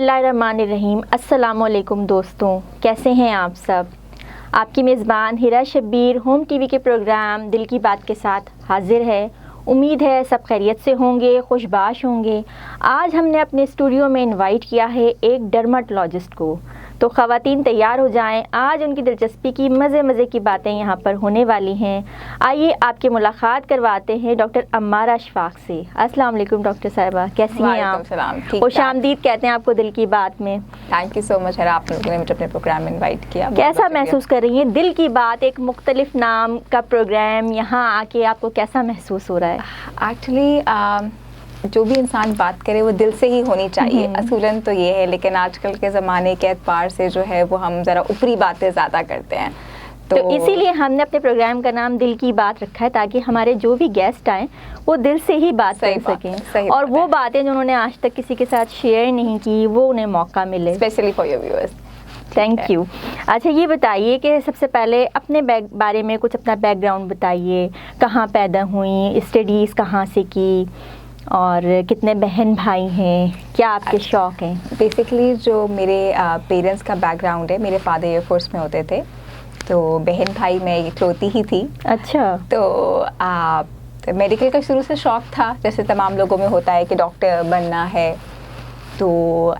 बिस्मिल्लाहिर्रहमानिर्रहीम। अस्सलामुअलैकुम दोस्तों, कैसे हैं आप सब। आपकी मेज़बान हिरा शब्बीर होम टीवी के प्रोग्राम दिल की बात के साथ हाजिर है। उम्मीद है सब खैरियत से होंगे, खुशबाश होंगे। आज हमने अपने स्टूडियो में इनवाइट किया है एक डर्माटोलॉजिस्ट को, तो ख़वातीन तैयार हो जाएं। आज उनकी दिलचस्पी की मज़े की बातें यहाँ पर होने वाली हैं। आइए आपकी मुलाकात करवाते हैं डॉक्टर अम्मारा अशफाक से। अस्सलाम वालेकुम डॉक्टर साहिबा, कैसी हैं आप? खुशामदीद कहते हैं आपको दिल की बात में। थैंक यू सो मच आपने मुझे अपने प्रोग्राम में इनवाइट किया। कैसा महसूस कर रही हैं? दिल की बात एक मुख्तलिफ नाम का प्रोग्राम, यहाँ आके आपको कैसा महसूस हो रहा है? एक्चुअली जो भी इंसान बात करे वो दिल से ही होनी चाहिए, असूलन तो ये है। लेकिन आजकल के ज़माने के एतबार से जो है वो हम ज़रा ऊपरी बातें ज़्यादा करते हैं, तो इसीलिए हमने अपने प्रोग्राम का नाम दिल की बात रखा है, ताकि हमारे जो भी गेस्ट आएँ वो दिल से ही बात कर सकें, और वो बातें जो उन्होंने आज तक किसी के साथ शेयर नहीं की वो उन्हें मौका मिले। Specially for your viewers. Thank you. अच्छा, ये बताइए कि सबसे पहले अपने बारे में कुछ अपना बैकग्राउंड बताइए। कहाँ पैदा हुई, स्टडीज़ कहाँ से की, और कितने बहन भाई हैं, क्या आपके शौक़ हैं? बेसिकली जो मेरे पेरेंट्स का बैकग्राउंड है, मेरे फादर एयरफोर्स में होते थे, तो बहन भाई मैं इकलौती ही थी। अच्छा। तो मेडिकल का शुरू से शौक़ था, जैसे तमाम लोगों में होता है कि डॉक्टर बनना है। तो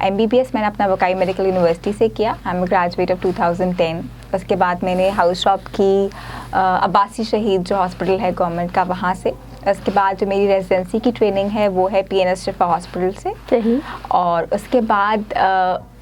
MBBS मैंने अपना वकाई मेडिकल यूनिवर्सिटी से किया। I am graduate of 2010। उसके बाद मैंने हाउस जॉब की अब्बासी शहीद जो हॉस्पिटल है गवर्नमेंट का, वहाँ से। उसके बाद जो मेरी रेजिडेंसी की ट्रेनिंग है वो है PNS शिफा हॉस्पिटल से। सही। और उसके बाद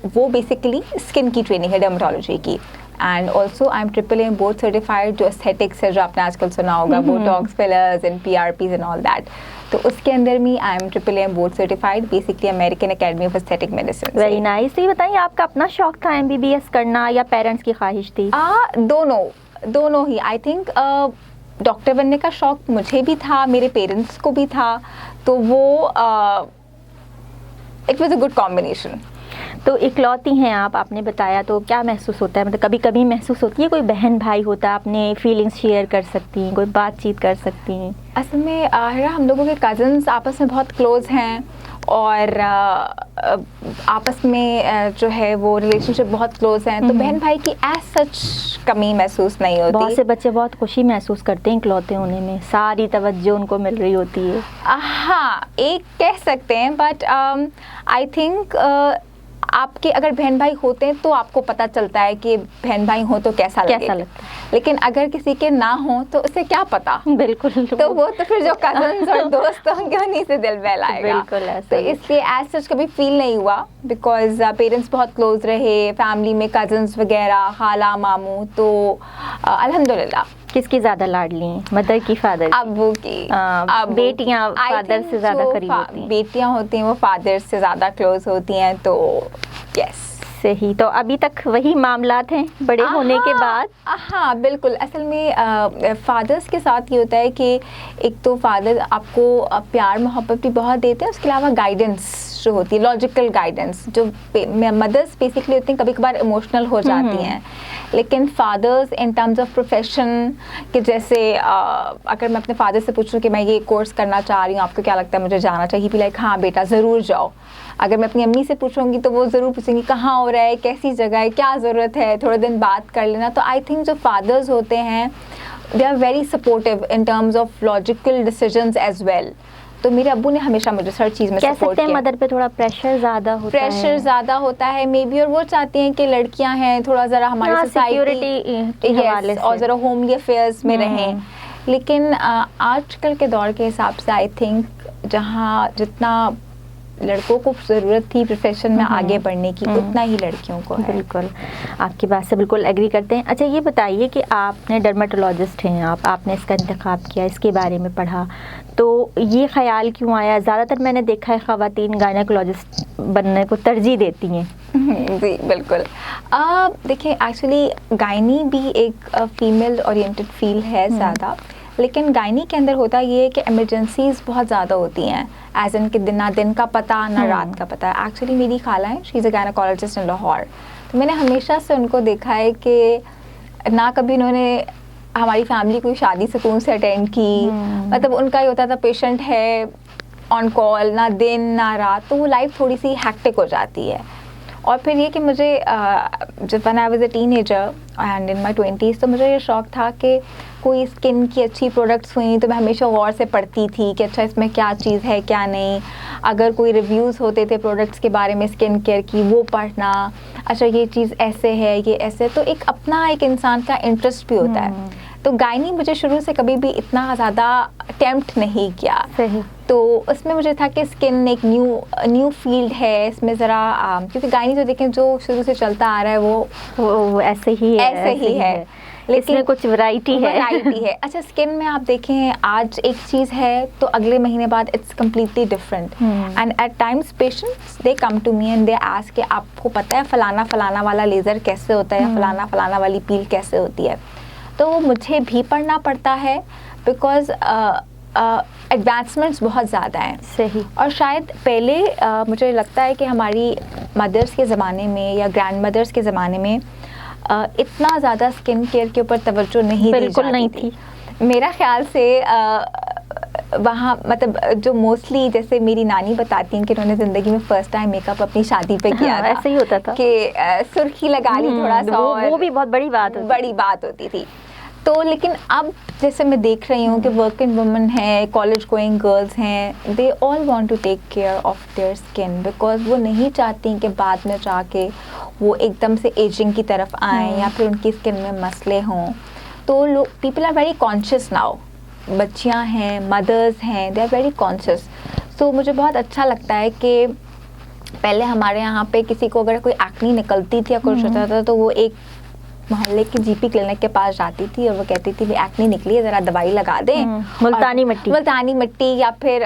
वो बेसिकली स्किन की ट्रेनिंग है, डर्मेटोलॉजी की। And also I am AAA board certified, जो एस्थेटिक्स है, जो आपने आजकल सुना होगा, Botox, fillers and PRPs and all that. तो उसके अंदर में I am AAA board certified, basically American academy of aesthetic medicine. Very nice. तो ये बताइए, आपका अपना शौक़ था MBBS करना या पेरेंट्स की ख्वाहिश थी? दोनों ही। आई थिंक डॉक्टर बनने का शौक़ मुझे भी था, मेरे पेरेंट्स को भी था, तो वो it was a good combination. तो इकलौती हैं आप, आपने बताया, तो क्या महसूस होता है? मतलब कभी कभी महसूस होती है कोई बहन भाई होता, अपने फीलिंग्स शेयर कर सकती हैं, कोई बातचीत कर सकती हैं? असल में हम लोगों के कज़न्स आपस में बहुत क्लोज़ हैं, और आपस में जो है वो रिलेशनशिप बहुत क्लोज़ हैं, तो बहन भाई की एज सच कमी महसूस नहीं होती। बहुत से बच्चे बहुत खुशी महसूस करते हैं इकलौते होने में, सारी तवज्जो उनको मिल रही होती है। हाँ, एक कह सकते हैं, बट आई थिंक आपके अगर बहन भाई होते हैं तो आपको पता चलता है कि बहन भाई हो तो कैसा लगता है। लेकिन अगर किसी के ना हो तो उसे क्या पता। बिल्कुल। तो वो तो फिर जो कजन्स और दोस्त होंगे उन्हीं से दिल बहलाएगा। बिल्कुल ऐसा। तो इसलिए एज सच कभी फील नहीं हुआ, बिकॉज पेरेंट्स बहुत क्लोज रहे, फैमिली में कजन्स वगैरह, खाला मामू, तो अल्हम्दुलिल्लाह। किसकी ज़्यादा लाडली हैं, मदर की फादर? अब्बू की। बेटियां फादर से ज़्यादा करीब होती हैं? बेटियां होती हैं वो फादर से ज़्यादा क्लोज होती हैं, तो यस। सही। तो अभी तक वही मामलात हैं बड़े होने के बाद? हाँ बिल्कुल। असल में फादर्स के साथ ये होता है कि एक तो फादर आपको प्यार मोहब्बत भी बहुत देते हैं, उसके अलावा गाइडेंस जो होती है, लॉजिकल गाइडेंस। जो मदर्स बेसिकली होती हैं कभी कभार इमोशनल हो जाती हैं, लेकिन fathers in terms of profession कि जैसे अगर मैं अपने फादर से पूछूं कि मैं ये कोर्स करना चाह रही हूँ, आपको क्या लगता है मुझे जाना चाहिए, भी लाइक हाँ बेटा ज़रूर जाओ। अगर मैं अपनी अम्मी से पूछूंगी तो वो ज़रूर पूछेंगी कहाँ हो रहा है, कैसी जगह है, क्या ज़रूरत है, थोड़े दिन बात कर लेना। तो आई थिंक जो फादर्स होते हैं they are very supportive in terms of logical decisions as well. तो मेरे अब्बू ने हमेशा मुझे हर चीज़ में सपोर्ट किया। मदर पे थोड़ा प्रेशर ज़्यादा होता है मे बी, और वो चाहती हैं कि लड़कियां हैं थोड़ा ज़रा हमारी सोसाइटी और ज़रा होमली अफेयर्स में रहें। लेकिन आजकल के दौर के हिसाब से आई थिंक जहाँ जितना लड़कों को ज़रूरत थी प्रोफेशन में आगे बढ़ने की, उतना ही लड़कियों को है। बिल्कुल, आपकी बात से बिल्कुल एग्री करते हैं। अच्छा, ये बताइए कि आपने डर्मेटोलॉजिस्ट हैं आपने इसका इंतखाब किया, इसके बारे में पढ़ा, तो ये ख्याल क्यों आया? ज़्यादातर मैंने देखा है ख़वातीन गायनेकोलॉजिस्ट बनने को तरजीह देती हैं। जी बिल्कुल। देखिए एक्चुअली गायनी भी एक फीमेल ओरिएंटेड फील्ड है ज़्यादा, लेकिन गायनी के अंदर होता ये है कि इमरजेंसीज़ बहुत ज़्यादा होती हैं, एज इन कि ना दिन का पता ना रात का पता। एक्चुअली मेरी खाला है, शी इज़ अ गायनेकोलॉजिस्ट इन लाहौर, तो मैंने हमेशा से उनको देखा है कि ना कभी उन्होंने हमारी फैमिली कोई शादी सुकून से अटेंड की, मतलब उनका ही होता था पेशेंट है ऑन कॉल, ना दिन ना रात, तो वो लाइफ थोड़ी सी हैक्टिक हो जाती है। और फिर ये कि मुझे जब when I was a teenager and in my 20s, तो मुझे ये शौक था कि कोई स्किन की अच्छी प्रोडक्ट्स हुई तो मैं हमेशा गौर से पढ़ती थी कि अच्छा इसमें क्या चीज़ है क्या नहीं। अगर कोई रिव्यूज़ होते थे प्रोडक्ट्स के बारे में स्किन केयर की, वो पढ़ना, अच्छा ये चीज़ ऐसे है ये ऐसे, तो एक अपना एक इंसान का इंटरेस्ट भी होता है। तो गायनी मुझे शुरू से कभी भी इतना ज़्यादा टेम्प्ट नहीं किया। सही। तो उसमें मुझे था कि स्किन एक न्यू फील्ड है, इसमें ज़रा क्योंकि गायनी तो देखें जो शुरू से चलता आ रहा है वो ऐसे ही है, लेकिन इसमें कुछ वैरायटी है। अच्छा, स्किन में आप देखें आज एक चीज़ है तो अगले महीने बाद it's completely different. And at times patients they come to me and they ask कि आपको पता है फलाना वाला लेज़र कैसे होता है या फलाना वाली पील कैसे होती है। तो वो मुझे भी पढ़ना पड़ता है बिकॉज एडवांसमेंट्स बहुत ज़्यादा हैं। सही। और शायद पहले मुझे लगता है कि हमारी मदर्स के ज़माने में या ग्रैंड मदर्स के ज़माने में इतना ज़्यादा स्किन केयर के ऊपर तवज्जो नहीं दी जाती थी। मेरा ख्याल से वहाँ मतलब जो मोस्टली जैसे मेरी नानी बताती हैं कि उन्होंने ज़िंदगी में फ़र्स्ट टाइम मेकअप अपनी शादी पे किया था। ऐसे ही होता था कि सुर्खी लगा ली थोड़ा सा, वो भी बहुत बड़ी बात होती थी। तो लेकिन अब जैसे मैं देख रही हूँ कि वर्किंग वुमेन है, कॉलेज गोइंग गर्ल्स हैं, they all want to take care of their skin because वो नहीं चाहती कि बाद में जाके वो एकदम से एजिंग की तरफ आएँ या फिर उनकी स्किन में मसले हों। तो लोग people are very conscious now, बच्चियाँ हैं, मदर्स हैं, they are very conscious. So मुझे बहुत अच्छा लगता है कि पहले हमारे यहाँ पे किसी को अगर कोई एक्नी निकलती थी या कुछ होता था तो वो एक मोहल्ले की जीपी क्लिनिक के पास जाती थी और वो कहती थी एक्ने निकली है, ज़रा दवाई लगा दें। मुल्तानी मिट्टी या फिर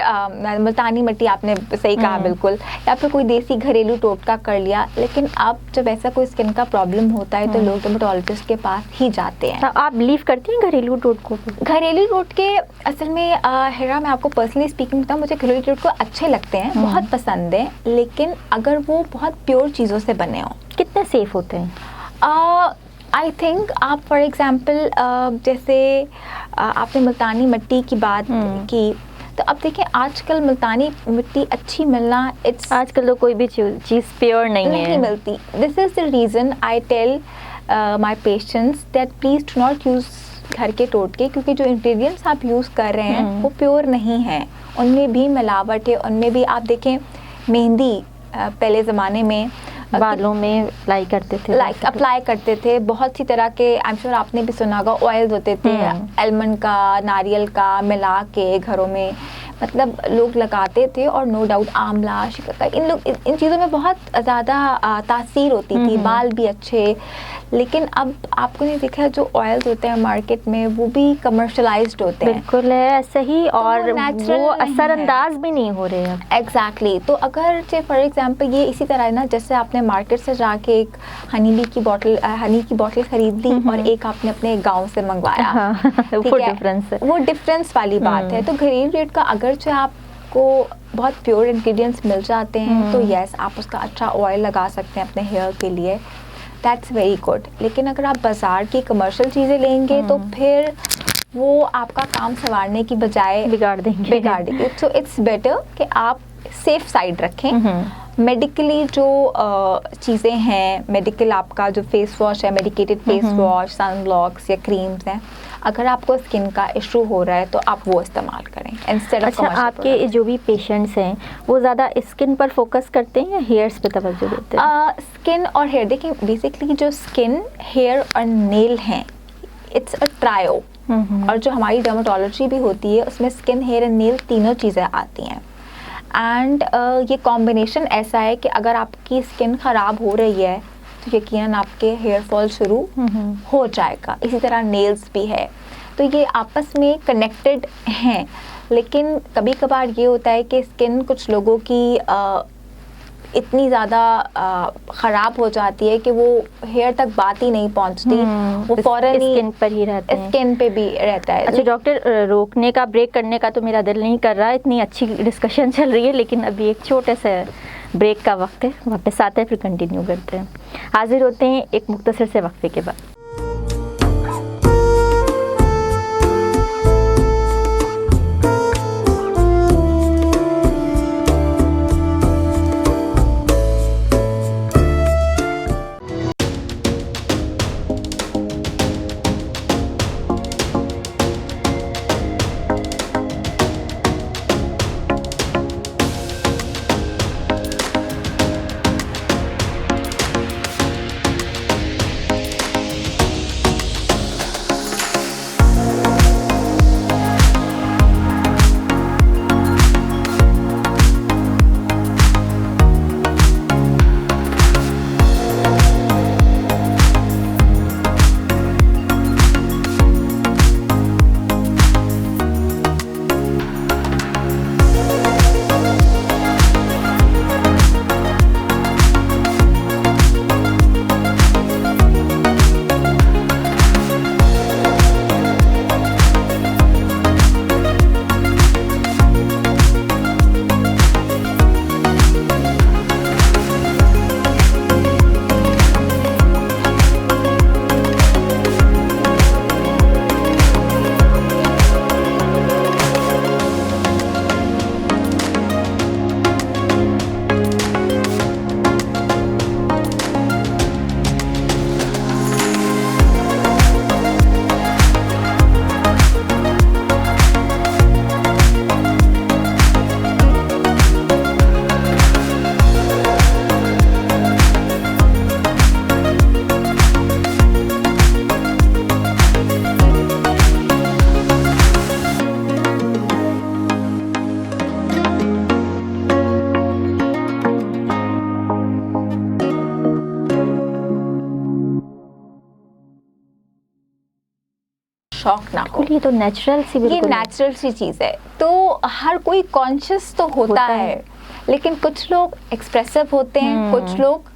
मुल्तानी मिट्टी, आपने सही कहा बिल्कुल, या फिर कोई देसी घरेलू टोटका कर लिया। लेकिन अब जब ऐसा कोई स्किन का प्रॉब्लम होता है तो लोग डर्मेटोलॉजिस्ट के पास ही जाते हैं। आप बिलीव करती हैं घरेलू टोटकों को? घरेलू टोटके असल में हिरा, मैं आपको पर्सनली स्पीकिंग बताऊँ, मुझे घरेलू टोटके अच्छे लगते हैं, बहुत पसंद है, लेकिन अगर वो बहुत प्योर चीज़ों से बने हों। कितने सेफ होते हैं? आई थिंक आप फॉर एग्ज़ाम्पल जैसे आपने मुल्तानी मिट्टी की बात की, तो अब देखिए आजकल मुल्तानी मिट्टी अच्छी मिलना, आजकल तो कोई भी चीज़ प्योर नहीं मिलती। This is the reason I tell my patients that please do not use घर के टोटके, क्योंकि जो इंग्रेडिएंट्स आप यूज़ कर रहे हैं वो प्योर नहीं हैं, उनमें भी मिलावट है। उनमें भी आप देखें मेहंदी पहले ज़माने में बालों में अप्लाई करते थे, बहुत सी तरह के, आई एम श्योर आपने भी सुना होगा, ऑयल्स होते थे, आलमंड का, नारियल का मिला के घरों में मतलब लोग लगाते थे। और नो डाउट आंवला, शिककर, इन चीज़ों में बहुत ज़्यादा तासीर होती थी, बाल भी अच्छे। लेकिन अब आपको नहीं देखा, जो ऑयल्स होते हैं मार्केट में वो भी कमर्शलाइज्ड होते हैं। बिल्कुल है सही, और वो असरअंदाज भी नहीं हो रहे हैं। एग्जैक्टली। तो अगर फॉर एग्जांपल ये इसी तरह है ना, जैसे आपने मार्केट से जाके एक हनी की बॉटल खरीद ली और एक आपने अपने गांव से मंगवाया, वो डिफरेंस वाली बात है। तो घरेलू रेट का अगर जो आपको बहुत प्योर इंग्रेडिएंट्स मिल जाते हैं तो यस, आप उसका अच्छा ऑयल लगा सकते हैं अपने हेयर के लिए, दैट्स वेरी गुड। लेकिन अगर आप बाज़ार की कमर्शियल चीज़ें लेंगे तो फिर वो आपका काम संवारने की बजाय बिगाड़ देंगे। तो इट्स बेटर कि आप सेफ साइड रखें। मेडिकली जो चीज़ें हैं, मेडिकल आपका जो फेस वॉश है, मेडिकेटेड फेस वॉश, सनब्लॉक्स या क्रीम्स हैं, अगर आपको स्किन का इशू हो रहा है तो आप वो इस्तेमाल करें इंस्टेड ऑफ। अच्छा, आपके जो भी पेशेंट्स हैं वो ज़्यादा स्किन पर फोकस करते हैं या हेयर्स पे तवज्जो देते हैं? स्किन और हेयर, देखिए बेसिकली जो स्किन, हेयर और नेल हैं, इट्स अ ट्रायो। और जो हमारी डर्मेटोलॉजी भी होती है उसमें स्किन, हेयर एंड नेल तीनों चीज़ें आती हैं। एंड ये कॉम्बिनेशन ऐसा है कि अगर आपकी स्किन ख़राब हो रही है तो यकीनन आपके हेयर फॉल शुरू हो जाएगा। इसी तरह नेल्स भी है, तो ये आपस में कनेक्टेड हैं। लेकिन कभी कभार ये होता है कि स्किन कुछ लोगों की इतनी ज़्यादा ख़राब हो जाती है कि वो हेयर तक बात ही नहीं पहुंचती, वो फौरन ही स्किन पर ही रहते हैं, स्किन पे भी रहता है। अच्छा डॉक्टर, रोकने का, ब्रेक करने का तो मेरा दिल नहीं कर रहा, इतनी अच्छी डिस्कशन चल रही है, लेकिन अभी एक छोटे से ब्रेक का वक्त है, वापस आते हैं फिर कंटिन्यू करते हैं। हाजिर होते हैं एक मुख्तसर से वक्फे के बाद। शौक ना हो। बिल्कुल, ये तो नेचुरल सी ये बिल्कुल है। नेचुरल सी चीज़ है, तो हर कोई कॉन्शियस तो होता है, लेकिन कुछ लोग एक्सप्रेसिव होते हैं, कुछ लोग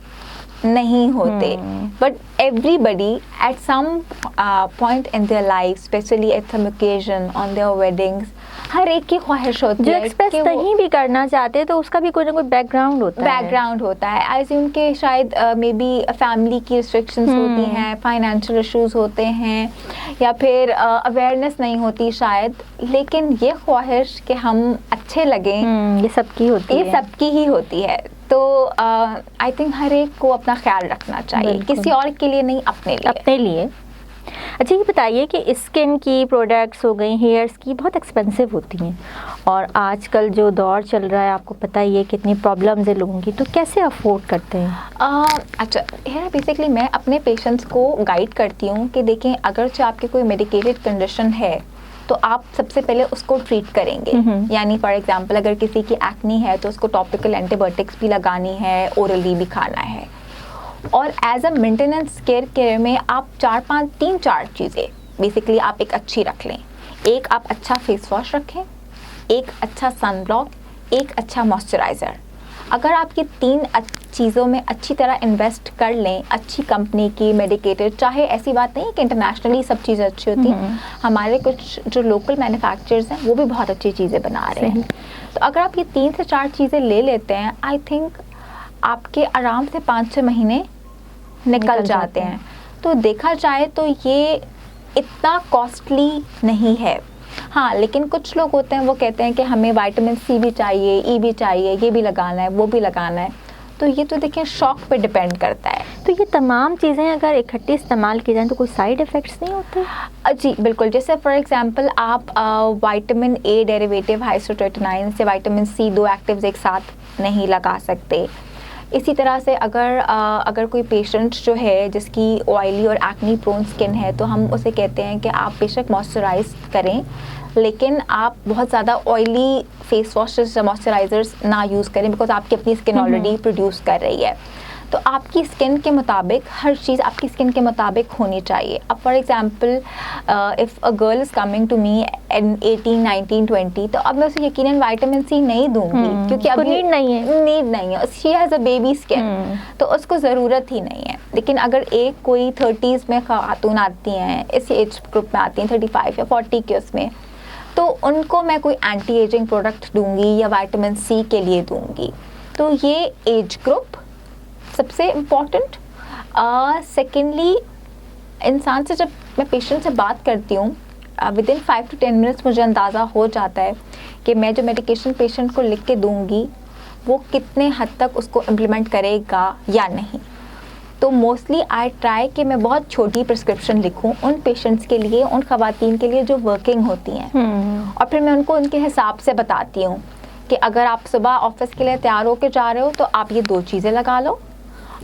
नहीं होते, but everybody at some point in their life, specially at some occasion on their weddings, हर एक की ख्वाहिश होती जो है एक्सप्रेस कि वो नहीं भी करना चाहते तो उसका भी कोई ना कोई बैकग्राउंड होता है। बैकग्राउंड होता है। आई अज्यूम के शायद मे बी फैमिली की रिस्ट्रिक्शंस होती हैं, फाइनेंशियल इश्यूज होते हैं, या फिर अवेयरनेस नहीं होती शायद, लेकिन ये ख्वाहिश कि हम अच्छे लगें ये सबकी होती है। ये सबकी ही होती है। तो आई थिंक हर एक को अपना ख्याल रखना चाहिए, बिल्कुल। किसी और के लिए नहीं, अपने लिए। अपने लिए। अच्छा, ये बताइए कि स्किन की प्रोडक्ट्स हो गई, हेयर्स की, बहुत एक्सपेंसिव होती हैं, और आजकल जो दौर चल रहा है आपको पता ही है कितनी प्रॉब्लम्स है लोगों की, तो कैसे अफोर्ड करते हैं? अच्छा, हेयर बेसिकली मैं अपने पेशेंट्स को गाइड करती हूँ कि देखें, अगर जो आपके कोई मेडिकेटेड कंडीशन है तो आप सबसे पहले उसको ट्रीट करेंगे। यानी फॉर एग्जांपल अगर किसी की एक्नी है तो उसको टॉपिकल एंटीबायोटिक्स भी लगानी है, ओरली भी खाना है, और एज अ मेंटेनेंस केयर में आप 3-4 चीज़ें बेसिकली आप एक अच्छी रख लें। एक, आप अच्छा फेस वॉश रखें, एक अच्छा सन ब्लॉक, एक अच्छा मॉइस्चराइज़र। अगर आप ये 3 चीज़ों में अच्छी तरह इन्वेस्ट कर लें, अच्छी कंपनी की मेडिकेटेड, चाहे ऐसी बात नहीं है कि इंटरनेशनली सब चीज़ें अच्छी होती हैं, हमारे कुछ जो लोकल मैन्युफैक्चरर्स हैं वो भी बहुत अच्छी चीज़ें बना रहे हैं। तो अगर आप ये 3 से 4 चीज़ें ले लेते हैं, आई थिंक आपके आराम से 5-6 महीने निकल जाते हैं। तो देखा जाए तो ये इतना कॉस्टली नहीं है। हाँ, लेकिन कुछ लोग होते हैं वो कहते हैं कि हमें विटामिन सी भी चाहिए, ई भी चाहिए, ये भी लगाना है, वो भी लगाना है। तो ये तो देखिए शौक पे डिपेंड करता है। तो ये तमाम चीज़ें अगर इकट्ठे इस्तेमाल की जाएँ तो कोई साइड इफ़ेक्ट्स नहीं होते? जी बिल्कुल। जैसे फॉर एग्जांपल आप विटामिन ए डेरिवेटिव हाइड्रोक्विनोन से विटामिन सी 2 एक्टिव्स एक साथ नहीं लगा सकते। इसी तरह से अगर कोई पेशेंट जो है जिसकी ऑयली और एक्नी प्रोन स्किन है, तो हम उसे कहते हैं कि आप बेशक मॉइस्चराइज करें, लेकिन आप बहुत ज़्यादा ऑयली फेस वॉशेस या मॉइस्चराइजर्स ना यूज़ करें, बिकॉज आपकी अपनी स्किन ऑलरेडी प्रोड्यूस कर रही है। तो आपकी स्किन के मुताबिक हर चीज़ आपकी स्किन के मुताबिक होनी चाहिए। अब for example if a girl is coming to me in 18, 19, 20, तो अब मैं उसे यकीनन विटामिन सी नहीं दूंगी, क्योंकि अभी नीड नहीं है। She has a baby skin, तो उसको ज़रूरत ही नहीं है। लेकिन अगर एक कोई 30s में खातून आती हैं, इस एज ग्रुप में आती हैं 35 या 40 के उसमें, तो उनको मैं कोई एंटी एजिंग प्रोडक्ट दूंगी या विटामिन सी के लिए दूंगी। तो ये एज ग्रुप सबसे इम्पॉर्टेंट। सेकेंडली, इंसान से जब मैं पेशेंट से बात करती हूँ, विद इन 5 to 10 मिनट्स मुझे अंदाज़ा हो जाता है कि मैं जो मेडिकेशन पेशेंट को लिख के दूँगी वो कितने हद तक उसको इम्प्लीमेंट करेगा या नहीं। तो मोस्टली आई ट्राई कि मैं बहुत छोटी प्रिस्क्रिप्शन लिखूं उन पेशेंट्स के लिए, उन ख़वातीन के लिए जो वर्किंग होती हैं, और फिर मैं उनको उनके हिसाब से बताती हूँ कि अगर आप सुबह ऑफिस के लिए तैयार होकर जा रहे हो तो आप ये 2 चीज़ें लगा लो,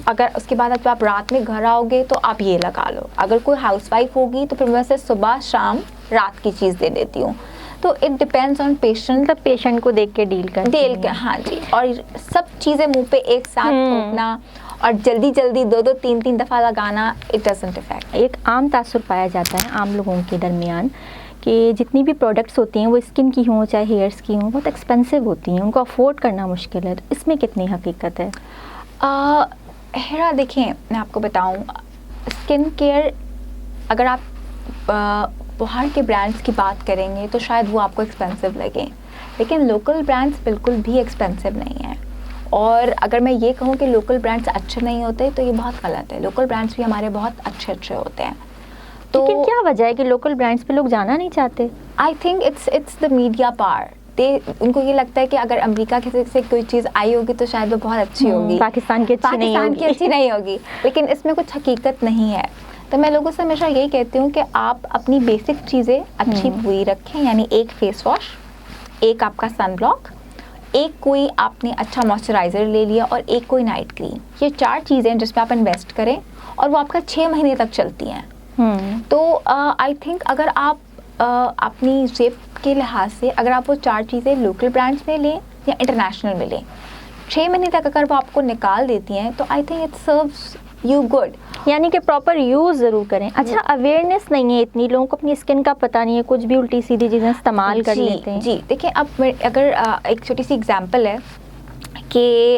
अगर उसके बाद जब आप रात में घर आओगे तो आप ये लगा लो। अगर कोई हाउसवाइफ होगी तो फिर मैं से सुबह शाम रात की चीज़ दे देती हूँ। तो इट डिपेंड्स ऑन पेशेंट, मतलब पेशेंट को देख के डील कर हाँ जी। और सब चीज़ें मुंह पे एक साथ थोपना और जल्दी 2-2, 3-3 दफ़ा लगाना, इट डजंट इफेक्ट। एक आम तासुर पाया जाता है आम लोगों के दरमियान कि जितनी भी प्रोडक्ट्स होती हैं वो स्किन की हों चाहे हेयर्स की हों, बहुत एक्सपेंसिव होती हैं, उनको अफोर्ड करना मुश्किल है। तो इसमें कितनी हकीकत है? हेरा देखें, मैं आपको बताऊं, स्किन केयर अगर आप बाहर के ब्रांड्स की बात करेंगे तो शायद वो आपको एक्सपेंसिव लगे, लेकिन लोकल ब्रांड्स बिल्कुल भी एक्सपेंसिव नहीं है। और अगर मैं ये कहूँ कि लोकल ब्रांड्स अच्छे नहीं होते तो ये बहुत गलत है। लोकल ब्रांड्स भी हमारे बहुत अच्छे होते हैं। तो लेकिन क्या वजह है कि लोकल ब्रांड्स पे लोग जाना नहीं चाहते? I think it's the media power. उनको ये लगता है कि अगर अमेरिका से कोई चीज़ आई होगी तो शायद वो बहुत अच्छी होगी, पाकिस्तान की अच्छी नहीं होगी। लेकिन इसमें कुछ हकीकत नहीं है। तो मैं लोगों से हमेशा यही कहती हूँ कि आप अपनी बेसिक चीज़ें अच्छी पूरी रखें, यानी एक फेस वॉश, एक आपका सन ब्लॉक, एक कोई आपने अच्छा मॉइस्चराइज़र ले लिया और एक कोई नाइट क्रीम। ये 4 चीज़ें जिसमें आप इन्वेस्ट करें और वो आपका 6 महीने तक चलती हैं। तो आई थिंक अगर आप अपनी जेब के लिहाज से अगर आप वो 4 चीज़ें लोकल ब्रांड्स में लें या इंटरनेशनल में लें, 6 महीने तक अगर वो आपको निकाल देती हैं तो I think it serves you good. यानी कि प्रॉपर यूज़ ज़रूर करें। अच्छा, अवेयरनेस नहीं है इतनी, लोगों को अपनी स्किन का पता नहीं है, कुछ भी उल्टी सीधी चीज़ें इस्तेमाल कर लेते हैं। जी देखिए, अब अगर एक छोटी सी एग्जांपल है कि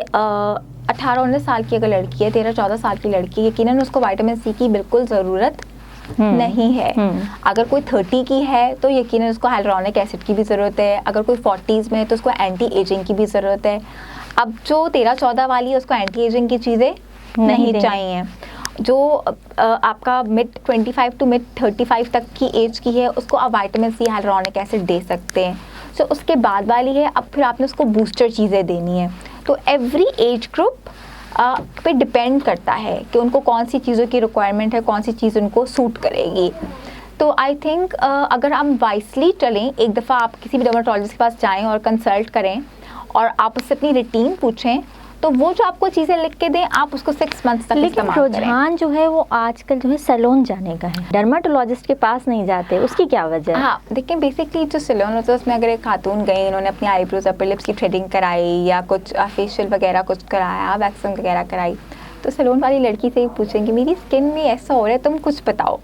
18-19 साल की अगर लड़की है, 13-14 साल की लड़की, यकीनन उसको विटामिन सी की बिल्कुल ज़रूरत नहीं है। अगर कोई 30 की है तो यकीनन उसको हाइलुरोनिक एसिड की भी ज़रूरत है। अगर कोई 40s में है तो उसको एंटी एजिंग की भी ज़रूरत है। अब जो 13-14 वाली है उसको एंटी एजिंग की चीज़ें नहीं चाहिए। जो आपका मिड 25 टू मिड 35 तक की एज की है उसको आप विटामिन सी हाइलुरोनिक एसिड दे सकते हैं। सो उसके बाद वाली है, अब फिर आपने उसको बूस्टर चीज़ें देनी है। तो एवरी एज ग्रुप पे डिपेंड करता है कि उनको कौन सी चीज़ों की रिक्वायरमेंट है, कौन सी चीज़ उनको सूट करेगी। तो आई थिंक अगर हम वाइसली चलें, एक दफ़ा आप किसी भी डर्मेटोलॉजिस्ट के पास जाएं और कंसल्ट करें और आप उससे अपनी रूटीन पूछें, तो वो जो आपको चीज़ें लिख के दें आप उसको 6 मंथ्स तक इस्तेमाल करें। लेकिन रुझान जो है वो आजकल जो है सैलून जाने का है, डर्मेटोलॉजिस्ट के पास नहीं जाते, उसकी क्या वजह है? हाँ देखिए, बेसिकली जो सैलून होता है उसमें अगर एक खातून गई, उन्होंने अपनी आईब्रोज अपर लिप्स की थ्रेडिंग कराई या कुछ फेशियल वगैरह कुछ कराया, वैक्सिंग वगैरह कराई, तो सैलून वाली लड़की से ही पूछेंगे मेरी स्किन में ऐसा हो रहा है, तुम कुछ बताओ।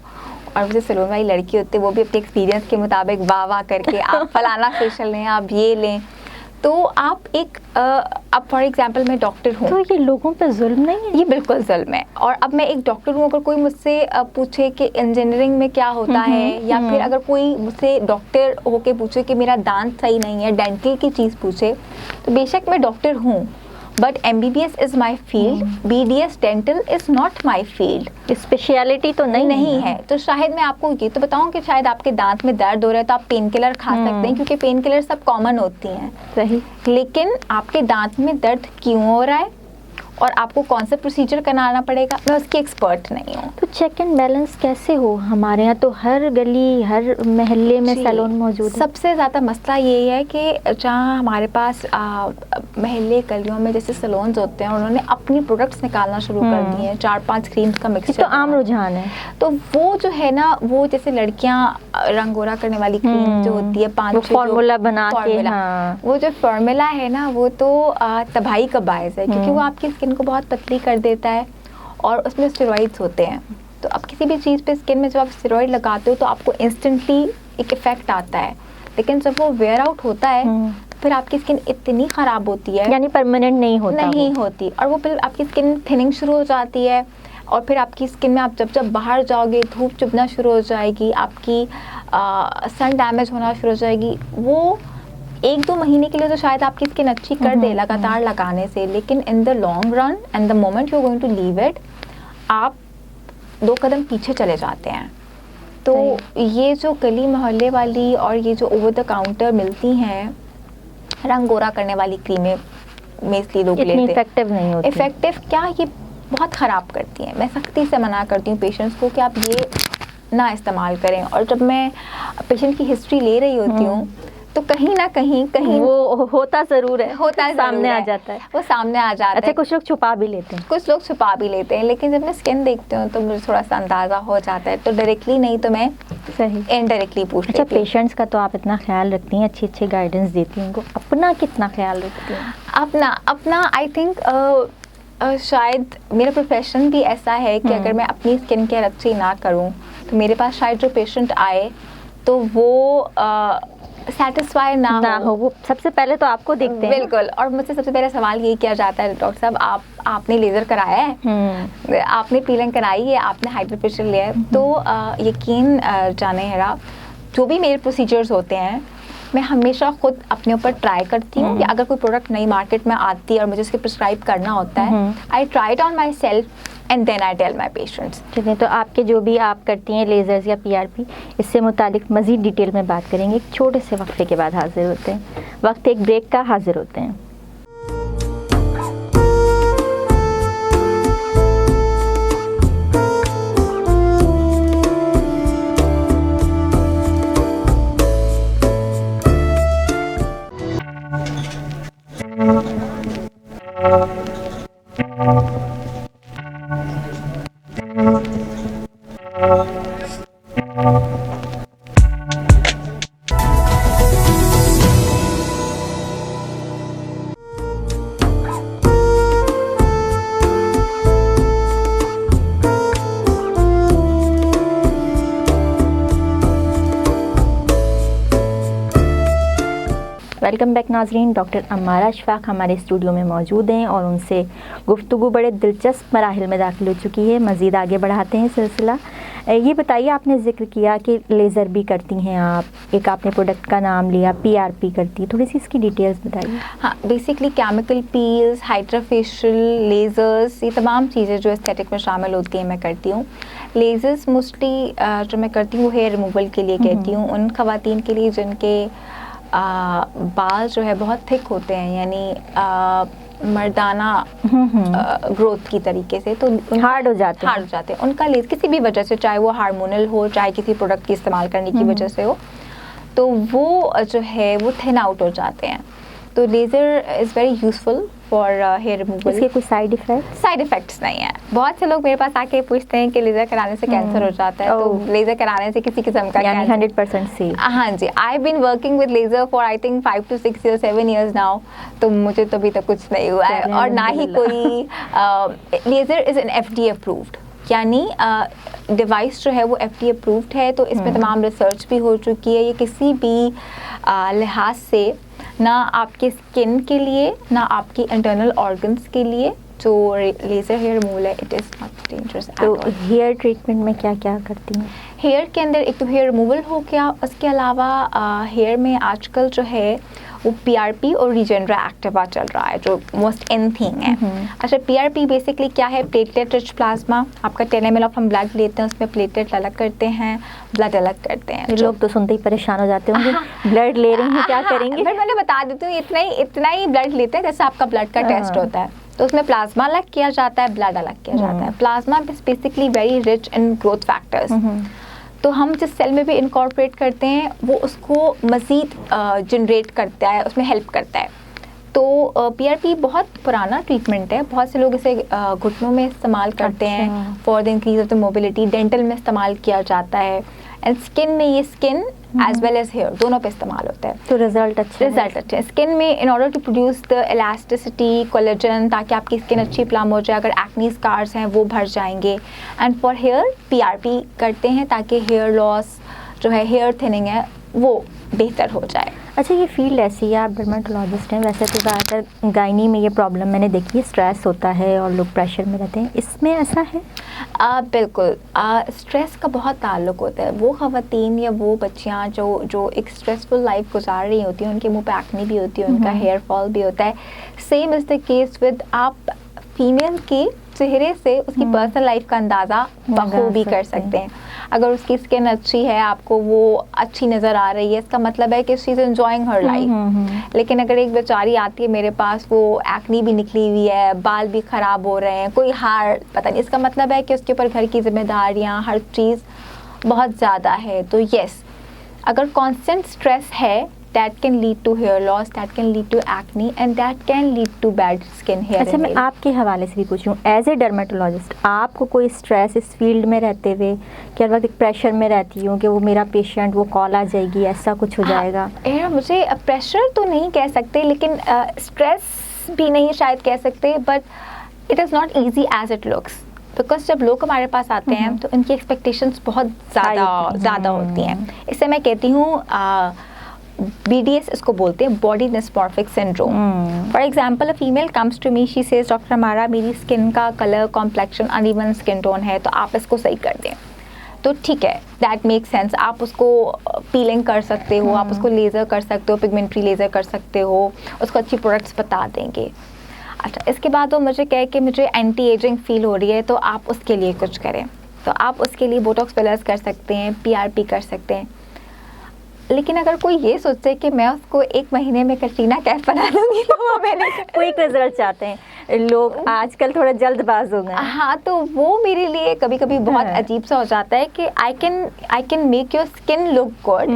और वो जो सैलून वाली लड़की होती है वो भी अपने एक्सपीरियंस के मुताबिक वाह वाह करके आप फलाना फेशियल लें, आप ये लें। तो आप एक अब फॉर एग्जांपल मैं डॉक्टर हूँ, तो ये लोगों पे जुल्म नहीं है? ये बिल्कुल जुल्म है। और अब मैं एक डॉक्टर हूँ, अगर कोई मुझसे पूछे कि इंजीनियरिंग में क्या होता है, या फिर अगर कोई मुझसे डॉक्टर होके पूछे कि मेरा दांत सही नहीं है, डेंटल की चीज़ पूछे, तो बेशक मैं डॉक्टर हूँ, but MBBS is my field, BDS dental is not my field. Speciality तो नहीं है। तो शायद मैं आपको ये तो बताऊं कि शायद आपके दांत में दर्द हो रहा है तो आप पेन किलर खा सकते हैं, क्योंकि पेन किलर सब कॉमन होती हैं। सही। लेकिन आपके दांत में दर्द क्यों हो रहा है और आपको कौन सा प्रोसीजर कराना पड़ेगा, मैं उसकी एक्सपर्ट नहीं हूँ। तो चेक एंड बैलेंस कैसे हो? हमारे यहाँ तो हर गली हर मोहल्ले में सैलून मौजूद है। सबसे ज़्यादा मसला यही है कि जहाँ हमारे पास महल्ले गलियों में जैसे सैलून्स होते हैं, उन्होंने अपनी प्रोडक्ट्स निकालना शुरू कर दिए हैं, 4-5 क्रीम्स का मिक्सचर। तो आम रुझान है। तो वो जो है ना, वो जैसे लड़कियाँ रंग गोरा करने वाली क्रीम जो होती है, 5-6 फॉर्मूला बना के, वो जो फार्मूला है ना, वो तो तबाही का बायस है, क्योंकि वो आपकी स्किन को बहुत पतली कर देता है और उसमें स्टेरॉइड्स होते हैं। तो अब किसी भी चीज़ पे स्किन में जब आप स्टेरॉइड लगाते हो तो आपको इंस्टेंटली एक इफेक्ट आता है, लेकिन जब वो वेयर आउट होता है तो फिर आपकी स्किन इतनी ख़राब होती है, यानी परमानेंट नहीं होती, और वो फिर आपकी स्किन थिनिंग शुरू हो जाती है। और फिर आपकी स्किन में आप जब बाहर जाओगे धूप चुभना शुरू हो जाएगी, आपकी सन डैमेज होना शुरू हो जाएगी। वो 1-2 महीने के लिए तो शायद आपकी स्किन अच्छी कर दे लगातार लगाने से, लेकिन in the long run and the moment you are going to leave it, आप 2 कदम पीछे चले जाते हैं। तो ये जो गली मोहल्ले वाली और ये जो ओवर द काउंटर मिलती हैं रंग गोरा करने वाली क्रीमें, मेनली लोग लेते हैं, इफेक्टिव नहीं होती। इफेक्टिव क्या, ये बहुत ख़राब करती हैं। मैं सख्ती से मना करती हूँ पेशेंट्स को कि आप ये ना इस्तेमाल करें। और जब मैं पेशेंट की हिस्ट्री ले रही होती हूँ तो कहीं ना कहीं वो होता ज़रूर है, सामने आ जाता है, वो सामने आ जाता है। अच्छा, कुछ लोग छुपा भी लेते हैं, लेकिन जब मैं स्किन देखती हूँ तो मुझे थोड़ा सा अंदाज़ा हो जाता है, तो डायरेक्टली नहीं तो मैं सही इनडायरेक्टली पूछती हूँ। अच्छा, पेशेंट्स का तो आप इतना ख्याल रखती हैं, अच्छी गाइडेंस देती हैं उनको, अपना कितना ख्याल रखती हैं? अपना आई थिंक शायद मेरा प्रोफेशन भी ऐसा है कि अगर मैं अपनी स्किन केयर अच्छी ना करूँ तो मेरे पास शायद जो पेशेंट आए तो वो सेटिस्फाई ना हो। वो सबसे पहले तो आपको देखते हैं। बिल्कुल। और मुझसे सबसे पहले सवाल यही किया जाता है, डॉक्टर साहब आपने लेज़र कराया है, आपने पीलिंग कराई है, आपने हाइड्रा फेशियल लिया है? तो यकीन जाने हेरा, जो भी मेरे प्रोसीजर्स होते हैं मैं हमेशा खुद अपने ऊपर ट्राई करती हूँ कि अगर कोई प्रोडक्ट नई मार्केट में आती है और मुझे उसके प्रिस्क्राइब करना होता है, I try it on myself and then I tell my patients. ठीक है, तो आपके जो भी आप करती हैं लेज़र्स या PRP, इससे मुतालिक मज़ीद डिटेल में बात करेंगे। एक छोटे से वक्फे के बाद हाजिर होते हैं, वक्त एक ब्रेक का, हाजिर होते हैं। वेलकम बैक नाजरीन। डॉक्टर अमारा अशफाक हमारे स्टूडियो में मौजूद हैं और उनसे गुफ्तगू बड़े दिलचस्प मराहिल में दाखिल हो चुकी है। मज़ीद आगे बढ़ाते हैं सिलसिला। ये बताइए, आपने ज़िक्र किया कि लेज़र भी करती हैं आप, एक आपने प्रोडक्ट का नाम लिया PRP करती है, थोड़ी सी इसकी डिटेल्स बताइए। हाँ, basically chemical peels, hydrofacial, lasers, ये तमाम चीज़ें जो एस्थेटिक में शामिल होती हैं मैं करती हूँ। लेज़र्स मोस्टली जो मैं करती हूँ वो हेयर रिमूवल के लिए कहती हूँ, उन ख़वातीन के लिए जिनके बाल जो है बहुत थिक होते हैं, यानी मर्दाना ग्रोथ की तरीके से, तो हार्ड हो जाते हैं उनका लेज़र किसी भी वजह से, चाहे वो हार्मोनल हो, चाहे किसी प्रोडक्ट की इस्तेमाल करने की वजह से हो, तो वो जो है वो थिन आउट हो जाते हैं। तो laser is very useful for hair removal. इसके कुछ साइड इफ़ेक्ट्स नहीं है। बहुत से लोग मेरे पास आके पूछते हैं कि लेज़र कराने से कैंसर हो जाता है, तो लेज़र कराने से किसी किस्म का यानी 100% सेफ। हाँ जी, I been working with laser for I think 5 to 6 years 7 years now, तो मुझे तो अभी तक कुछ नहीं हुआ है, और ना ही कोई laser is an FDA approved, यानी डिवाइस जो है वो FDA अप्रूव्ड है, तो इसमें तमाम रिसर्च भी हो चुकी है। ये किसी भी लिहाज से ना आपके स्किन के लिए, ना आपकी इंटरनल ऑर्गन्स के लिए जो लेज़र हेयर रिमूवल है, इट इज़ नॉट डेंजरस। तो हेयर ट्रीटमेंट में क्या क्या करती हैं? हेयर के अंदर एक तो हेयर रिमूवल हो गया, उसके अलावा हेयर में आजकल जो है वो PRP और रीजेनरा एक्टिवा चल रहा है, जो मोस्ट इन थिंग है। अच्छा, PRP बेसिकली क्या है? Platelet rich plasma. आपका 10 ml ऑफ हम ब्लड लेते हैं, उसमें प्लेटलेट अलग करते हैं, ब्लड अलग करते हैं। लोग तो सुनते ही परेशान हो जाते होंगे, ब्लड ले रही हैं, क्या करेंगे? बट मैंने बता देती हूँ, इतना ही ब्लड लेते हैं जैसे आपका ब्लड का टेस्ट होता है, तो उसमें प्लाज्मा अलग किया जाता है, ब्लड अलग किया जाता है। Plasma basically very rich in growth factors, तो हम जिस सेल में भी इनकॉर्पोरेट करते हैं वो उसको मज़ीद जनरेट करता है, उसमें हेल्प करता है। तो PRP बहुत पुराना ट्रीटमेंट है, बहुत से लोग इसे घुटनों में इस्तेमाल करते हैं for the increase of the mobility, dental में इस्तेमाल किया जाता है, एंड स्किन में ये skin as well as hair दोनों पे इस्तेमाल होता है। तो रिजल्ट अच्छे हैं स्किन में, in order to produce the elasticity, collagen, ताकि आपकी स्किन अच्छी प्लम हो जाए, अगर एक्नी स्कार्स हैं वो भर जाएंगे। एंड फॉर हेयर PRP करते हैं ताकि हेयर लॉस जो है, हेयर थिनिंग है, वो बेहतर हो जाए। अच्छा, ये फील्ड ऐसी है, आप डर्मेटोलॉजिस्ट हैं, वैसे तो ज़्यादातर गायनी में ये प्रॉब्लम मैंने देखी है, स्ट्रेस होता है और लोग प्रेशर में रहते हैं, इसमें ऐसा है? बिल्कुल, स्ट्रेस का बहुत ताल्लुक होता है। वो ख़वातीन या वो बच्चियाँ जो एक स्ट्रेसफुल लाइफ गुजार रही होती हैं, उनके मुंह पे एक्ने भी होती है, उनका हेयर फॉल भी होता है। Same is the case with आप फीमेल के चेहरे से उसकी पर्सनल लाइफ का अंदाज़ा बखूबी कर सकते हैं। अगर उसकी स्किन अच्छी है, आपको वो अच्छी नज़र आ रही है, इसका मतलब है कि she is enjoying her life. लेकिन अगर एक बेचारी आती है मेरे पास, वो एक्नी भी निकली हुई है, बाल भी ख़राब हो रहे हैं, कोई हार पता नहीं, इसका मतलब है कि उसके ऊपर घर की जिम्मेदारियाँ, हर चीज़ बहुत ज़्यादा है। तो येस, अगर कॉन्स्टेंट स्ट्रेस है, that can lead to hair loss, that can lead to acne, and that can lead to bad skin hair. अच्छा, मैं आपके हवाले से भी पूछूं, एज ए डर्मेटोलॉजिस्ट आपको कोई स्ट्रेस इस फील्ड में रहते हुए, क्या वक्त एक प्रेशर में रहती हूँ कि वो मेरा पेशेंट, वो कॉल आ जाएगी, ऐसा कुछ हो जाएगा? मुझे प्रेशर तो नहीं कह सकते, लेकिन स्ट्रेस भी नहीं शायद कह सकते, but it is not easy as it looks. Because जब लोग हमारे पास आते हैं तो उनकी एक्सपेक्टेशंस बहुत ज़्यादा होती हैं। इससे मैं कहती हूँ BDS इसको बोलते हैं, body dysmorphic syndrome. For example, a female comes to me, she says doctor हमारा मेरी स्किन का colour, complexion, uneven skin tone है, तो आप इसको सही कर दें। तो ठीक है, दैट मेक सेंस। आप उसको पीलिंग कर सकते हो, आप उसको लेज़र कर सकते हो, पिगमेंट्री लेज़र कर सकते हो, उसको अच्छी प्रोडक्ट्स बता देंगे। अच्छा, इसके बाद वो मुझे कहे कि मुझे एंटी एजिंग फील हो रही है, तो आप उसके लिए कुछ करें। तो आप उसके लिए बोटॉक्स फिलर्स कर सकते हैं, PRP कर सकते हैं। लेकिन अगर कोई ये सोचे कि मैं उसको 1 महीने में कटरीना कैफ बना दूंगी, तो वो मैंने क्विक रिजल्ट चाहते हैं लोग, आजकल थोड़ा जल्दबाज हो गए। हाँ, तो वो मेरे लिए कभी कभी बहुत अजीब सा हो जाता है कि I can make your skin look good,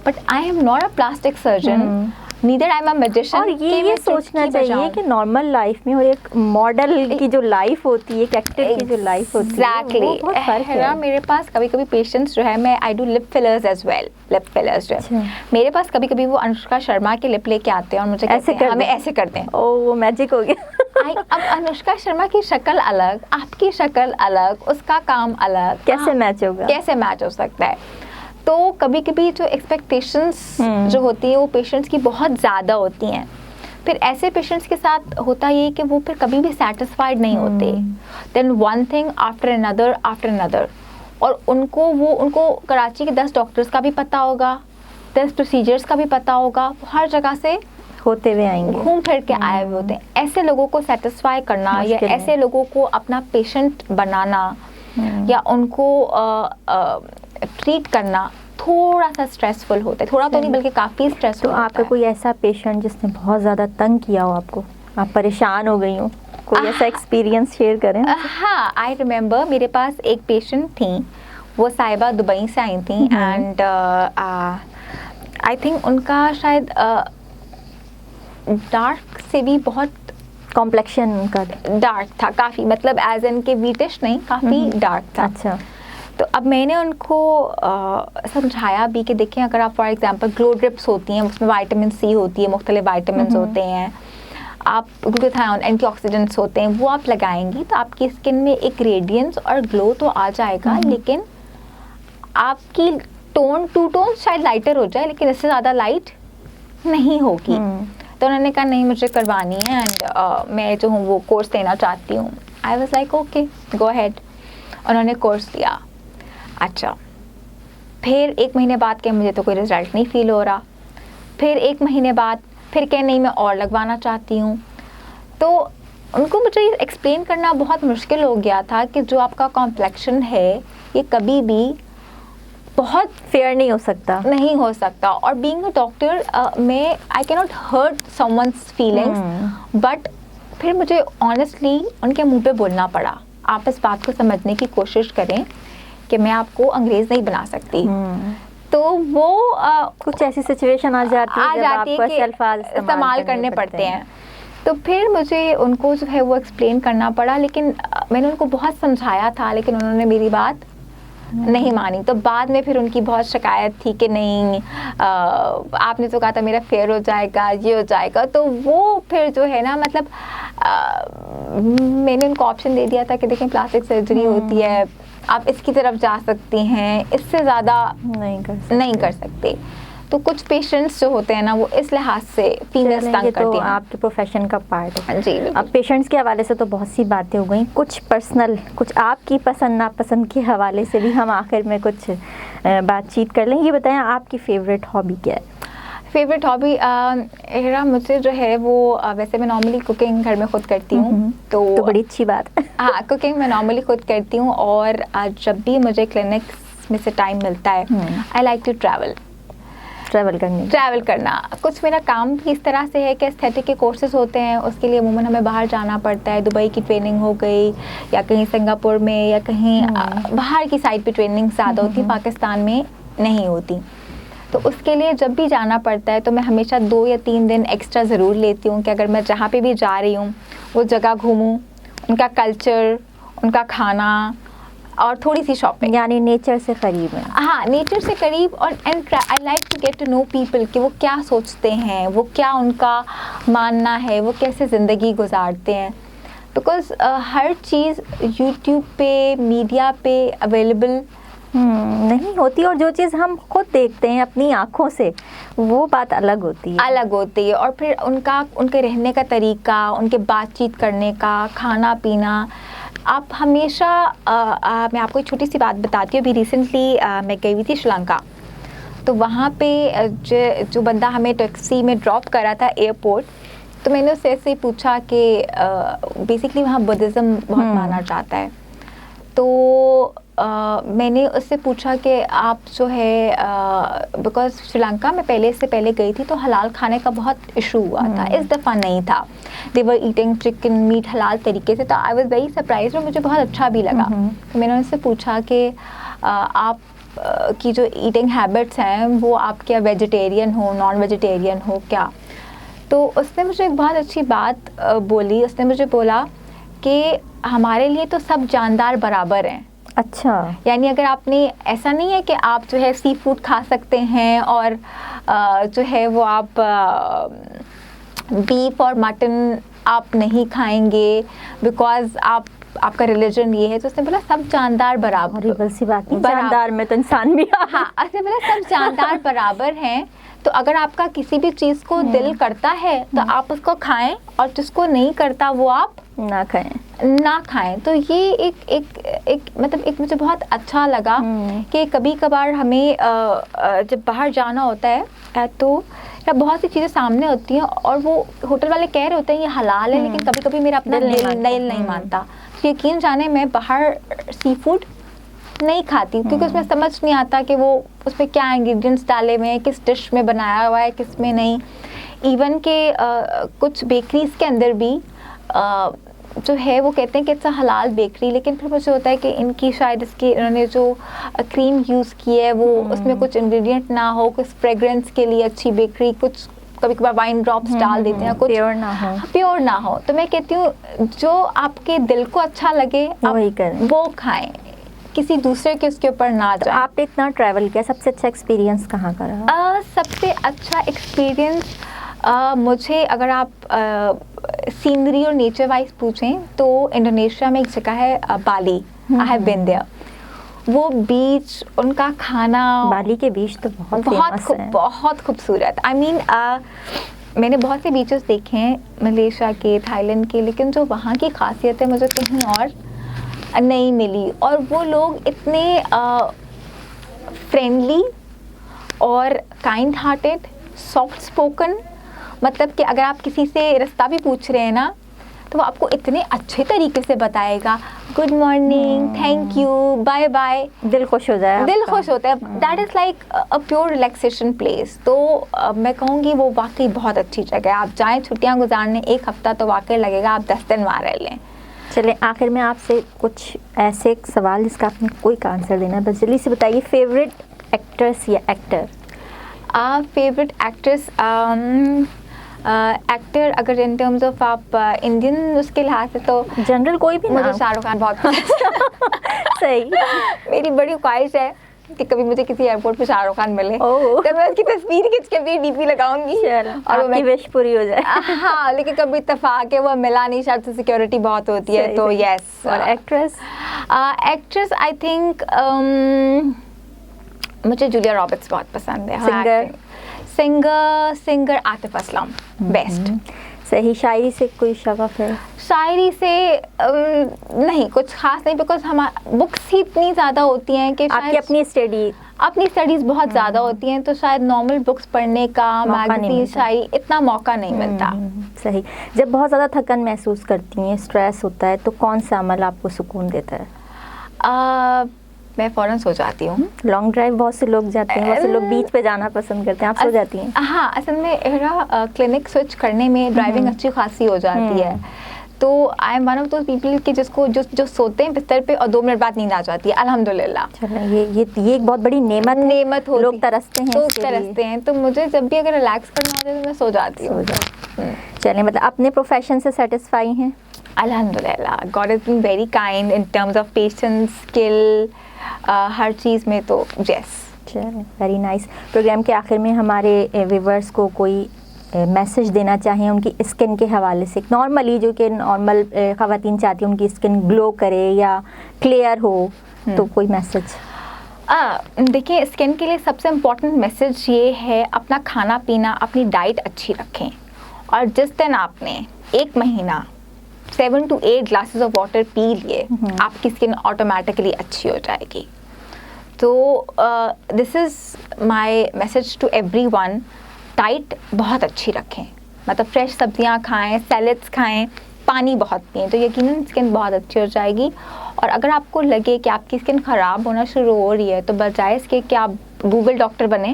but I am not a plastic surgeon, neither I am a magician. और ये सोचना चाहिए कि नॉर्मल लाइफ में और एक मॉडल की जो लाइफ होती है, एक एक्टर की जो लाइफ होती है, वो बहुत फर्क है। मेरे पास कभी कभी पेशेंट्स जो है, मैं I do lip fillers as well. Lip fillers जो है मेरे पास, कभी कभी वो अनुष्का शर्मा के लिप लेके आते हैं और मुझे कहते हैं हमें ऐसे करते हैं। ओह, वो मैजिक हो गया। अब अनुष्का शर्मा की शक्ल अलग, आपकी शक्ल अलग, उसका काम अलग, कैसे मैच होगा? कैसे मैच हो सकता है? तो कभी कभी जो एक्सपेक्टेशंस जो होती है वो पेशेंट्स की बहुत ज़्यादा होती हैं। फिर ऐसे पेशेंट्स के साथ होता ये कि वो फिर कभी भी सेटिस्फाइड नहीं होते, then one thing after another, और उनको कराची के 10 डॉक्टर्स का भी पता होगा, 10 प्रोसीजर्स का भी पता होगा, हर जगह से होते हुए आएंगे, घूम फिर के आए हुए होते हैं। ऐसे लोगों को सेटिस्फाई करना या ऐसे लोगों को अपना पेशेंट बनाना या उनको ट्रीट करना थोड़ा सा स्ट्रेसफुल होता है, थोड़ा तो नहीं बल्कि काफ़ी स्ट्रेसफुल। तो आपका कोई ऐसा पेशेंट जिसने बहुत ज़्यादा तंग किया हो आपको, आप परेशान हो गई हो, कोई ऐसा एक्सपीरियंस शेयर करें? हाँ, आई रिमेम्बर मेरे पास एक पेशेंट थी, वो साहिबा दुबई से आई थी एंड आई थिंक उनका शायद डार्क से भी बहुत कॉम्प्लेक्शन उनका डार्क था काफ़ी, मतलब एज एन के वीटिश नहीं, काफ़ी डार्क था। अच्छा। तो अब मैंने उनको समझाया भी कि देखें, अगर आप फॉर एग्जांपल ग्लो ड्रिप्स होती हैं, उसमें विटामिन सी होती है, मुख्तलिफ विटामिन होते हैं, आप ग्लूटाथायोन एंटीऑक्सीडेंट्स होते हैं, वो आप लगाएंगी तो आपकी स्किन में एक रेडियंस और ग्लो तो आ जाएगा, लेकिन आपकी टोन टू टोन शायद लाइटर हो जाए, लेकिन इससे ज़्यादा लाइट नहीं होगी। तो उन्होंने कहा नहीं, मुझे करवानी है एंड मैं जो हूँ वो कोर्स लेना चाहती हूँ। I was like okay go ahead. उन्होंने कोर्स लिया। अच्छा, फिर 1 महीने बाद के मुझे तो कोई रिजल्ट नहीं फील हो रहा, फिर 1 महीने बाद फिर कह नहीं मैं और लगवाना चाहती हूँ। तो उनको मुझे ये एक्सप्लेन करना बहुत मुश्किल हो गया था कि जो आपका कॉम्प्लेक्शन है ये कभी भी बहुत फेयर नहीं हो सकता, और बीइंग अ डॉक्टर मैं I can not hurt someone's feelings, but फिर मुझे ऑनेस्टली उनके मुंह पे बोलना पड़ा। आप इस बात को समझने की कोशिश करें कि मैं आपको अंग्रेज़ नहीं बना सकती। तो वो कुछ ऐसी सिचुएशन आ जाती है जब आपको अल्फाज इस्तेमाल करने पड़ते हैं। तो फिर मुझे उनको जो है वो एक्सप्लेन करना पड़ा, लेकिन मैंने उनको बहुत समझाया था, लेकिन उन्होंने मेरी बात नहीं मानी। तो बाद में फिर उनकी बहुत शिकायत थी कि नहीं आपने तो कहा था मेरा फेयर हो जाएगा, ये हो जाएगा। तो वो फिर जो है ना, मतलब मैंने उनको ऑप्शन दे दिया था कि देखें प्लास्टिक सर्जरी होती है, आप इसकी तरफ जा सकती हैं, इससे ज़्यादा नहीं कर सकते। तो कुछ पेशेंट्स जो होते हैं ना, वो इस लिहाज से फीमेल्स तंग करती हैं। आपके प्रोफेशन का पार्ट है जी। अब पेशेंट्स के हवाले से तो बहुत सी बातें हो गई, कुछ पर्सनल, कुछ आपकी पसंद नापसंद के हवाले से भी हम आखिर में कुछ बातचीत कर लें। ये बताएं आपकी फेवरेट हॉबी क्या है? फेवरेट हॉबी हेरा मुझे जो है वो वैसे मैं नॉर्मली कुकिंग घर में खुद करती हूँ, तो बड़ी अच्छी बात है। हाँ, कुकिंग मैं नॉर्मली खुद करती हूँ, और जब भी मुझे क्लिनिक्स में से टाइम मिलता है आई लाइक टू ट्रैवल करना। कुछ मेरा काम भी इस तरह से है कि एस्थेटिक के कोर्सेज होते हैं, उसके लिए अमूमन हमें बाहर जाना पड़ता है। दुबई की ट्रेनिंग हो गई या कहीं सिंगापुर में या कहीं बाहर की साइड पे ट्रेनिंग ज़्यादा होती, पाकिस्तान में नहीं होती। तो उसके लिए जब भी जाना पड़ता है तो मैं हमेशा 2 या 3 दिन एक्स्ट्रा ज़रूर लेती हूँ कि अगर मैं जहाँ पे भी जा रही हूँ वो जगह घूमूँ, उनका कल्चर, उनका खाना और थोड़ी सी शॉपिंग, यानी नेचर से करीब है। हाँ, नेचर से करीब, और and I like to get to know people कि वो क्या सोचते हैं, वो क्या उनका मानना है, वो कैसे ज़िंदगी गुजारते हैं। बिकॉज़ हर चीज़ यूट्यूब पे, मीडिया पे अवेलेबल नहीं होती, और जो चीज़ हम खुद देखते हैं अपनी आँखों से वो बात अलग होती है। और फिर उनके रहने का तरीका, उनके बातचीत करने का, खाना पीना, आप हमेशा मैं आपको एक छोटी सी बात बताती हूँ। अभी रिसेंटली मैं गई हुई थी श्रीलंका, तो वहाँ पे जो बंदा हमें टैक्सी में ड्रॉप करा था एयरपोर्ट, तो मैंने उससे ऐसे ही पूछा कि बेसिकली वहाँ बुद्धिज़्म बहुत माना जाता है। तो मैंने उससे पूछा कि आप जो है, बिकॉज़ श्रीलंका में से पहले गई थी तो हलाल खाने का बहुत इशू हुआ था, इस दफ़ा नहीं था। दे वर ईटिंग चिकन मीट हलाल तरीके से, तो आई वाज वेरी सरप्राइज और मुझे बहुत अच्छा भी लगा। तो मैंने उनसे पूछा कि आप की जो ईटिंग हैबिट्स हैं वो आप क्या वेजिटेरियन हो, नॉन वेजिटेरियन हो क्या? तो उसने मुझे एक बहुत अच्छी बात बोली। उसने मुझे बोला कि हमारे लिए तो सब जानदार बराबर हैं। अच्छा, यानी अगर आपने, ऐसा नहीं है कि आप जो है सी फूड खा सकते हैं और जो है वो आप बीफ और मटन आप नहीं खाएंगे बिकॉज़ आप आपका रिलीजन ये है, तो उसने बोला सब जानदार बराबर। हॉरिबल सी बात नहीं, जानदार में तो इंसान भी हाँ, उसने बोला सब जानदार बराबर हैं, तो अगर आपका किसी भी चीज़ को दिल करता है तो आप उसको खाएं, और जिसको नहीं करता वो आप ना खाएं। तो ये एक मतलब एक मुझे बहुत अच्छा लगा कि कभी कभार हमें जब बाहर जाना होता है तो या बहुत सी चीज़ें सामने होती हैं और वो होटल वाले कह रहे होते हैं ये हलाल है, लेकिन कभी कभी मेरा अपना दिल नहीं मानता। तो यकीन जाने मैं बाहर सी फूड नहीं खाती, क्योंकि उसमें समझ नहीं आता कि वो उसमें क्या इंग्रेडिएंट्स डाले हुए हैं, किस डिश में बनाया हुआ है, किस में नहीं। इवन के कुछ बेकरीज के अंदर भी जो है वो कहते हैं कि इट्स हलाल बेकरी, लेकिन फिर मुझे होता है कि इनकी शायद इसकी इन्होंने जो क्रीम यूज़ की है वो उसमें कुछ इंग्रेडिएंट ना हो, कुछ फ्रेगरेंस के लिए अच्छी बेकरी, कुछ कभी कभार वाइन ड्रॉप्स डाल देते हैं, कुछ प्योर ना हो। तो मैं कहती हूँ जो आपके दिल को अच्छा लगे वही करें, वो खाएं, किसी दूसरे के उसके ऊपर ना जाए। तो आपने इतना ट्रैवल किया, सबसे अच्छा एक्सपीरियंस कहाँ का रहा? सबसे अच्छा एक्सपीरियंस मुझे अगर आप सीनरी और नेचर वाइज पूछें तो इंडोनेशिया में एक जगह है बाली, आई हैव बीन देयर। वो बीच, उनका खाना, बाली के बीच तो बहुत खूबसूरत। आई मीन मैंने बहुत से बीचेस देखे हैं मलेशिया के, थाईलैंड के, लेकिन जो वहाँ की खासियत है मुझे कहीं और नहीं मिली। और वो लोग इतने फ्रेंडली और काइंड हार्टेड, सॉफ्ट स्पोकन, मतलब कि अगर आप किसी से रास्ता भी पूछ रहे हैं ना तो वो आपको इतने अच्छे तरीके से बताएगा, good morning, thank you, bye bye, दिल खुश हो जाए, दिल खुश होता है। That is like a pure relaxation place. तो मैं कहूँगी वो वाकई बहुत अच्छी जगह है। आप जाएँ छुट्टियाँ गुजारने, एक हफ्ता तो वाकई लगेगा आप 10 दिन वहाँ रह लें। चलें, आखिर में आपसे कुछ ऐसे सवाल जिसका आपने कोई आंसर देना है, बस जल्दी से बताइए। फेवरेट एक्ट्रेस या एक्टर? फेवरेट एक्ट्रेस, एक्टर अगर इन टर्म्स ऑफ आप इंडियन उसके लिहाज से तो जनरल कोई भी, मुझे शाहरुख खान बहुत सही। मेरी बड़ी ख्वाहिश है कि कभी मुझे किसी एयरपोर्ट पे शाहरुख खान मिले तो मैं उसकी तस्वीर खींच के अपनी डीपी लगाऊंगी और वो विश पूरी हो जाए। हाँ, लेकिन कभी इत्तेफाक है वो मिला नहीं, शायद से सिक्योरिटी बहुत होती है। तो यस। और एक्ट्रेस? एक्ट्रेस आई थिंक मुझे जूलिया रॉबर्ट्स बहुत पसंद है। Singer Atif Aslam best. सही। शायरी से कोई शगफ है? शायरी से नहीं, कुछ खास नहीं, बिकॉज हमारी बुक्स ही इतनी ज़्यादा होती हैं कि आपकी अपनी स्टडीज़ बहुत ज़्यादा होती हैं, तो शायद नॉर्मल बुक्स पढ़ने का, मैगज़ीन, शायरी इतना मौका नहीं मिलता। सही। जब बहुत ज़्यादा थकन महसूस करती हैं, स्ट्रेस होता है, तो कौन सा अमल आपको सुकून देता है? मैं फ़ौरन सो जाती हूँ। लॉन्ग ड्राइव बहुत से लोग जाते हैं, बहुत से लोग बीच पे जाना पसंद करते हैं, आप सो जाती हैं? हाँ, असल में मेरा क्लिनिक स्विच करने में ड्राइविंग अच्छी खासी हो जाती है, तो I am one of those people के जिसको जो सोते हैं बिस्तर पे और 2 मिनट बाद नींद आ जाती है, अल्हम्दुलिल्लाह। चलो, ये एक बहुत बड़ी नेमत होती, लोग तरसते हैं, तो मुझे जब भी अगर रिलैक्स करना होता है तो मैं सो जाती हूँ। चलिए, मतलब अपने प्रोफेशन से सेटिस्फाई हैं? अल्हम्दुलिल्लाह, God is been very kind in terms of patience, skill, हर चीज़ में, तो यस। चलिए, वेरी नाइस। प्रोग्राम के आखिर में हमारे व्यूवर्स को कोई मैसेज देना चाहें उनकी स्किन के हवाले से, नॉर्मली जो कि नॉर्मल ख़वातीन चाहती हैं उनकी स्किन ग्लो करे या क्लियर हो, तो कोई मैसेज? देखिए, स्किन के लिए सबसे इम्पोर्टेंट मैसेज ये है, अपना खाना पीना, अपनी डाइट अच्छी रखें, और जिस दिन आपने 1 महीना 7 to 8 ग्लासेस ऑफ वाटर पी लिए, आपकी स्किन ऑटोमेटिकली अच्छी हो जाएगी। तो this is my message to everyone, diet बहुत अच्छी रखें, मतलब फ्रेश सब्जियां खाएं, सैलेड्स खाएं, पानी बहुत पिएं, तो यकीनन स्किन बहुत अच्छी हो जाएगी। और अगर आपको लगे कि आपकी स्किन ख़राब होना शुरू हो रही है, तो बजाय इसके कि आप गूगल डॉक्टर बने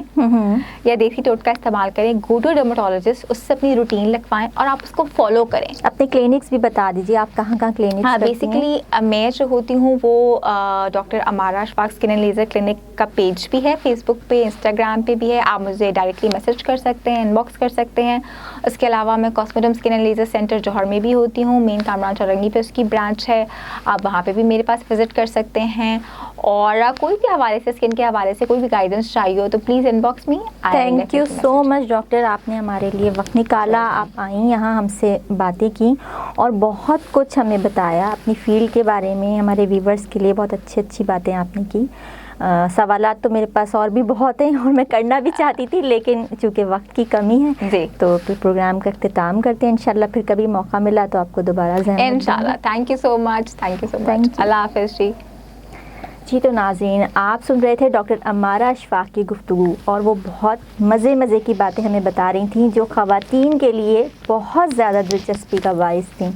या देसी टोटका इस्तेमाल करें, गो टू डर्मेटोलॉजिस्ट, उससे अपनी रूटीन लिखवाएं और आप उसको फॉलो करें। अपने क्लिनिक्स भी बता दीजिए, आप कहाँ क्लिनिक्स? हाँ, बेसिकली मैं जो होती हूँ वो डॉक्टर अमारा Ashfaq skin and laser clinic का पेज भी है, फेसबुक पे, इंस्टाग्राम पे भी है, आप मुझे डायरेक्टली मैसेज कर सकते हैं, इनबॉक्स कर सकते हैं। उसके अलावा मैं कॉस्मेडम स्किन एंड लेज़र सेंटर जौहर में भी होती हूँ, मेन कामरान चौरंगी पे उसकी ब्रांच है, आप वहाँ पे भी मेरे पास विजिट कर सकते हैं। और कोई भी हवाले से, स्किन के हवाले से कोई भी गाइडेंस गाइडेंस चाहिए हो तो please inbox me. Thank you so much doctor, आपने हमारे लिए वक्त निकाला, आप आई यहाँ हमसे बातें की और बहुत कुछ हमें बताया अपनी फील्ड के बारे में। हमारे व्यूवर्स के लिए बहुत अच्छी बातें आपने की। सवालात तो मेरे पास और भी बहुत हैं और मैं करना भी चाहती थी, लेकिन चूँकि वक्त की कमी है जी, तो फिर प्रोग्राम का इख्तिताम करते हैं। इंशाल्लाह फिर कभी मौका मिला तो आपको दोबारा ज़हमत इंशाल्लाह। Thank you so much, thank you so much. अल्लाह हाफिज़ जी। जी तो नाज़रीन, आप सुन रहे थे डॉक्टर अम्मारा अशफाक की गुफ्तगू और वो बहुत मज़े की बातें हमें बता रही थी जो ख़वातीन के लिए बहुत ज़्यादा दिलचस्पी का बाइस थी।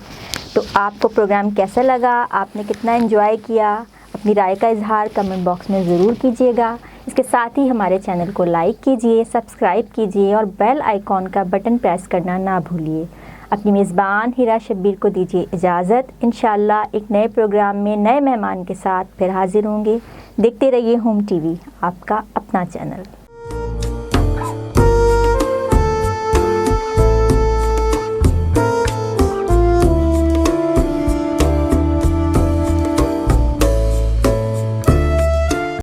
तो आपको प्रोग्राम कैसा लगा, आपने कितना एंजॉय किया, अपनी राय का इजहार कमेंट बॉक्स में ज़रूर कीजिएगा। इसके साथ ही हमारे चैनल को लाइक कीजिए, सब्सक्राइब कीजिए और बेल आइकॉन का बटन प्रेस करना ना भूलिए। अपनी मेज़बान हिरा शब्बीर को दीजिए इजाज़त। इंशाल्लाह एक नए प्रोग्राम में नए मेहमान के साथ फिर हाजिर होंगे। देखते रहिए होम टीवी, आपका अपना चैनल।